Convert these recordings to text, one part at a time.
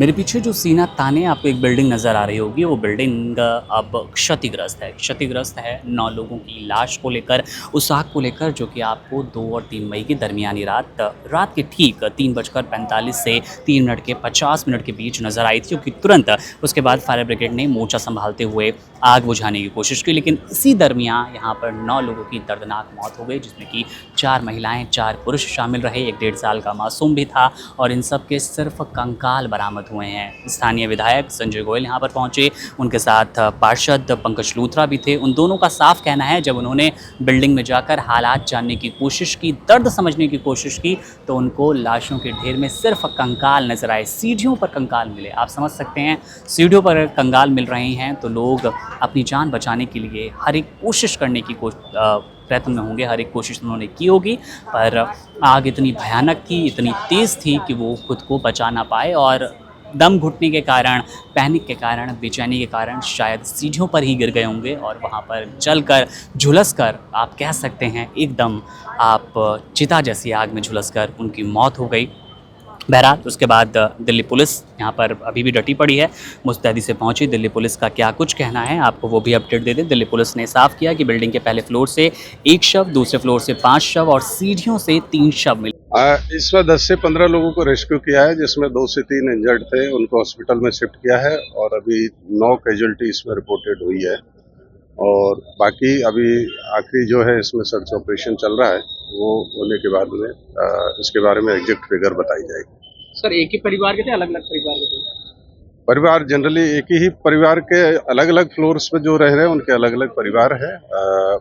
मेरे पीछे जो सीना ताने आपको एक बिल्डिंग नज़र आ रही होगी, वो बिल्डिंग अब क्षतिग्रस्त है। क्षतिग्रस्त है 9 लोगों की लाश को लेकर, उस आग को लेकर जो कि आपको 2 और 3 मई की दरमियानी रात के ठीक 3:45 से 3 मिनट के 50 मिनट के बीच नज़र आई थी, क्योंकि तुरंत उसके बाद फायर ब्रिगेड ने मोर्चा संभालते हुए आग बुझाने की कोशिश की। लेकिन इसी दरमियान यहाँ पर 9 लोगों की दर्दनाक मौत हो गई, जिसमें कि 4 महिलाएँ, 4 पुरुष शामिल रहे, एक 1.5 साल का मासूम भी था और इन सब के सिर्फ कंकाल बरामद हुए हैं। स्थानीय विधायक संजय गोयल यहाँ पर पहुँचे, उनके साथ पार्षद पंकज लूथरा भी थे। उन दोनों का साफ कहना है, जब उन्होंने बिल्डिंग में जाकर हालात जानने की कोशिश की, दर्द समझने की कोशिश की, तो उनको लाशों के ढेर में सिर्फ कंकाल नजर आए। सीढ़ियों पर कंकाल मिले। आप समझ सकते हैं, सीढ़ियों पर कंकाल मिल रहे हैं तो लोग अपनी जान बचाने के लिए हर एक कोशिश करने की प्रयत्न में होंगे, हर एक कोशिश उन्होंने की होगी, पर आग इतनी भयानक थी, इतनी तेज़ थी कि वो खुद को बचा ना पाए और दम घुटने के कारण, पैनिक के कारण, बेचैनी के कारण शायद सीढ़ियों पर ही गिर गए होंगे और वहाँ पर जलकर, झुलसकर, आप कह सकते हैं एकदम आप चिता जैसी आग में झुलसकर उनकी मौत हो गई। बहरहाल उसके बाद दिल्ली पुलिस यहाँ पर अभी भी डटी पड़ी है, मुस्तैदी से पहुंची। दिल्ली पुलिस का क्या कुछ कहना है, आपको वो भी अपडेट दे दें। दिल्ली पुलिस ने साफ किया कि बिल्डिंग के पहले फ्लोर से 1 शव, दूसरे फ्लोर से 5 शव और सीढ़ियों से 3 शव मिले। इसमें 10 से 15 लोगों को रेस्क्यू किया है, जिसमें 2 से 3 इंजर्ड थे, उनको हॉस्पिटल में शिफ्ट किया है और अभी 9 कैजुअल्टी इसमें रिपोर्टेड हुई है और बाकी अभी आखिरी जो है इसमें सर्च ऑपरेशन चल रहा है, वो होने के बाद में इसके बारे में एग्जैक्ट फिगर बताई जाएगी। सर एक ही परिवार के थे, अलग अलग परिवार के थे? परिवार जनरली एक ही परिवार के अलग अलग फ्लोर्स पे जो रह रहे हैं उनके अलग अलग परिवार है,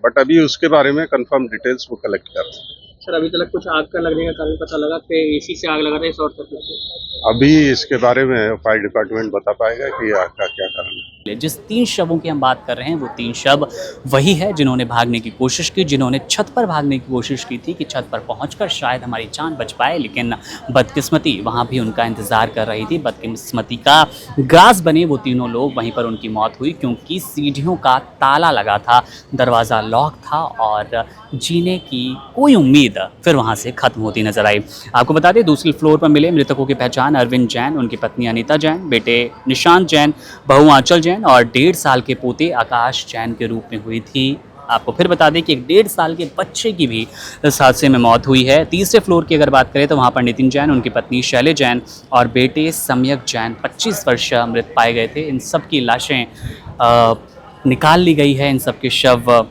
बट अभी उसके बारे में कंफर्म डिटेल्स वो कलेक्ट कर रहे हैं। सर अभी तक कुछ आग का लगने का कारण पता लगा कि एसी से आग लगा था, शॉर्ट सर्किट से? अभी इसके बारे में फायर डिपार्टमेंट बता पाएगा कि आग का क्या कारण है। जिस 3 शवों की हम बात कर रहे हैं, वो 3 शव वही है जिन्होंने भागने की कोशिश की, जिन्होंने छत पर भागने की कोशिश की थी कि छत पर पहुंचकर शायद हमारी जान बच पाए, लेकिन बदकिस्मती वहां भी उनका इंतज़ार कर रही थी। बदकिस्मती का ग्रास बने वो तीनों लोग, वहीं पर उनकी मौत हुई क्योंकि सीढ़ियों का ताला लगा था, दरवाज़ा लॉक था और जीने की कोई उम्मीद फिर वहाँ से ख़त्म होती नजर आई। आपको बता दें, दूसरे फ्लोर पर मिले मृतकों की पहचान अरविंद जैन, उनकी पत्नी अनीता जैन, बेटे निशांत जैन, बहू आंचल जैन और 1.5 साल के पोते आकाश जैन के रूप में हुई थी। आपको फिर बता दें कि एक 1.5 साल के बच्चे की भी इस हादसे में मौत हुई है। तीसरे फ्लोर की अगर बात करें तो वहाँ पर नितिन जैन, उनकी पत्नी शैले जैन और बेटे सम्यक जैन 25 वर्ष मृत पाए गए थे। इन सब की लाशें निकाल ली गई है, इन सब के शव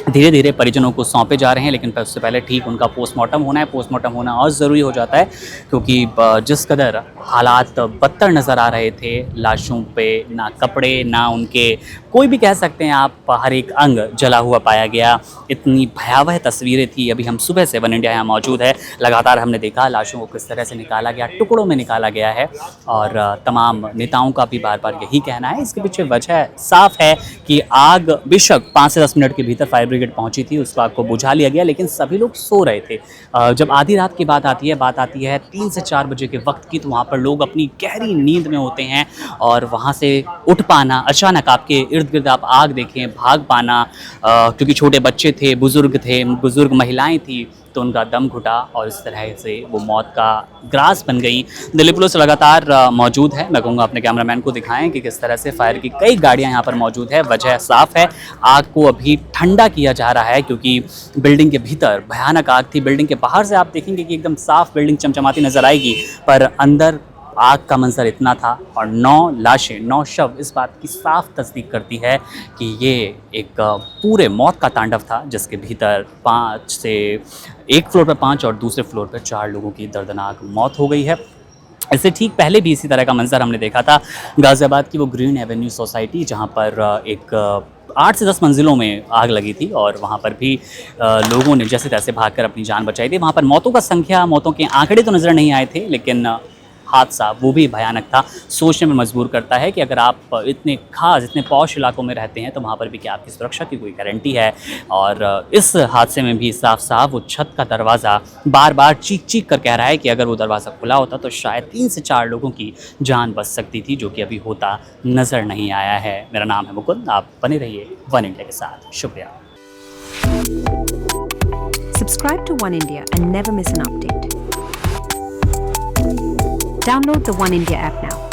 धीरे धीरे परिजनों को सौंपे जा रहे हैं, लेकिन उससे पहले ठीक उनका पोस्टमार्टम होना है। पोस्टमार्टम होना और ज़रूरी हो जाता है क्योंकि जिस कदर हालात बदतर नज़र आ रहे थे, लाशों पे ना कपड़े, ना उनके कोई भी कह सकते हैं आप, हर एक अंग जला हुआ पाया गया। इतनी भयावह तस्वीरें थी। अभी हम सुबह से वन इंडिया यहाँ मौजूद है, लगातार हमने देखा लाशों को किस तरह से निकाला गया, टुकड़ों में निकाला गया है और तमाम नेताओं का भी बार बार यही कहना है। इसके पीछे वजह साफ है कि आग बेशक 5 से 10 मिनट के भीतर फायर ब्रिगेड पहुंची थी, उस आग को बुझा लिया गया, लेकिन सभी लोग सो रहे थे। जब आधी रात की बात आती है 3 से 4 बजे के वक्त की, तो वहाँ पर लोग अपनी गहरी नींद में होते हैं और वहाँ से उठ पाना, अचानक आपके इर्द गिर्द आप आग देखें, भाग पाना, क्योंकि छोटे बच्चे थे, बुजुर्ग महिलाएं थी, तो उनका दम घुटा और इस तरह से वो मौत का ग्रास बन गई। दिल्ली पुलिस लगातार मौजूद है। मैं कहूँगा अपने कैमरामैन को दिखाएं कि किस तरह से फायर की कई गाड़ियां यहाँ पर मौजूद है। वजह साफ है, आग को अभी ठंडा किया जा रहा है क्योंकि बिल्डिंग के भीतर भयानक आग थी। बिल्डिंग के बाहर से आप देखेंगे कि एकदम साफ बिल्डिंग चमचमाती नजर आएगी, पर अंदर आग का मंजर इतना था और 9 लाशें, 9 शव इस बात की साफ तस्दीक करती है कि ये एक पूरे मौत का तांडव था, जिसके भीतर 5 से एक फ्लोर पर 5 और दूसरे फ्लोर पर 4 लोगों की दर्दनाक मौत हो गई है। इससे ठीक पहले भी इसी तरह का मंजर हमने देखा था गाज़ियाबाद की वो ग्रीन एवेन्यू सोसाइटी, जहाँ पर एक 8 से 10 मंजिलों में आग लगी थी और वहाँ पर भी लोगों ने जैसे तैसे भागकर अपनी जान बचाई थी। वहाँ पर मौतों के आंकड़े तो नज़र नहीं आए थे, लेकिन हादसा वो भी भयानक था। सोचने में मजबूर करता है कि अगर आप इतने खास, इतने पॉश इलाकों में रहते हैं तो वहाँ पर भी क्या आपकी सुरक्षा की कोई गारंटी है। और इस हादसे में भी साफ साफ वो छत का दरवाज़ा बार बार चीख कर कह रहा है कि अगर वो दरवाज़ा खुला होता तो शायद 3 से 4 लोगों की जान बच सकती थी, जो कि अभी होता नज़र नहीं आया है। मेरा नाम है मुकुंद, आप बने रहिए वन इंडिया के साथ। शुक्रिया। Subscribe to One India and never miss an update. Download the One India app now.